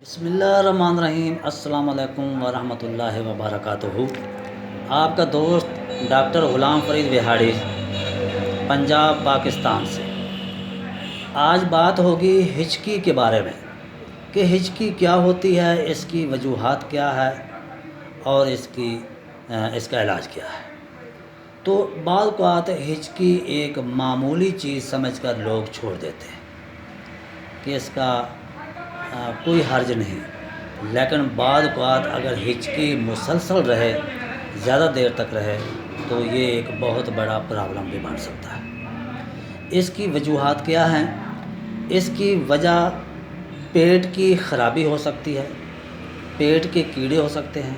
بسم اللہ الرحمن الرحیم۔ السلام علیکم ورحمۃ اللہ وبرکاتہ۔ آپ کا دوست ڈاکٹر غلام فرید وہاڑی، پنجاب، پاکستان سے۔ آج بات ہوگی ہچکی کے بارے میں کہ ہچکی کیا ہوتی ہے، اس کی وجوہات کیا ہے اور اس کا علاج کیا ہے۔ تو بعض اوقات ہچکی ایک معمولی چیز سمجھ کر لوگ چھوڑ دیتے ہیں کہ اس کا کوئی حرج نہیں، لیکن بعض اوقات اگر ہچکی مسلسل رہے، زیادہ دیر تک رہے، تو یہ ایک بہت بڑا پرابلم بھی بن سکتا ہے۔ اس کی وجوہات کیا ہیں؟ اس کی وجہ پیٹ کی خرابی ہو سکتی ہے، پیٹ کے کیڑے ہو سکتے ہیں،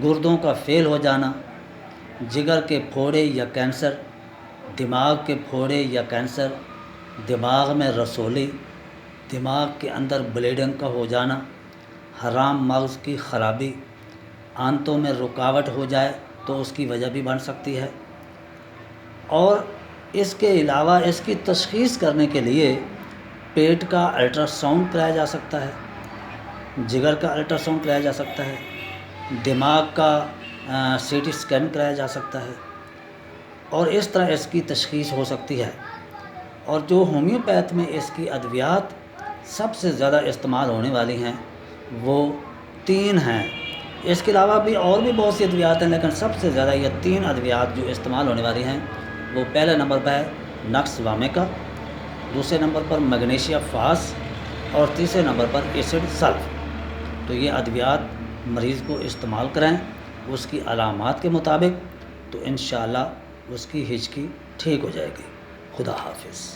گردوں کا فیل ہو جانا، جگر کے پھوڑے یا کینسر، دماغ کے پھوڑے یا کینسر، دماغ میں رسولی، دماغ کے اندر بلیڈنگ کا ہو جانا، حرام مغز کی خرابی، آنتوں میں رکاوٹ ہو جائے تو اس کی وجہ بھی بن سکتی ہے۔ اور اس کے علاوہ اس کی تشخیص کرنے کے لیے پیٹ کا الٹرا ساؤنڈ کرایا جا سکتا ہے، جگر کا الٹرا ساؤنڈ کرایا جا سکتا ہے، دماغ کا سی ٹی اسکین کرایا جا سکتا ہے، اور اس طرح اس کی تشخیص ہو سکتی ہے۔ اور جو ہومیوپیتھ میں اس کی ادویات سب سے زیادہ استعمال ہونے والی ہیں وہ 3 ہیں۔ اس کے علاوہ بھی اور بھی بہت سی ادویات ہیں، لیکن سب سے زیادہ یہ 3 ادویات جو استعمال ہونے والی ہیں وہ پہلے نمبر پر ہے نکس وامیکا، دوسرے نمبر پر میگنیشیا فاس، اور تیسرے نمبر پر ایسڈ سلف۔ تو یہ ادویات مریض کو استعمال کریں اس کی علامات کے مطابق، تو انشاءاللہ اس کی ہچکی ٹھیک ہو جائے گی۔ خدا حافظ۔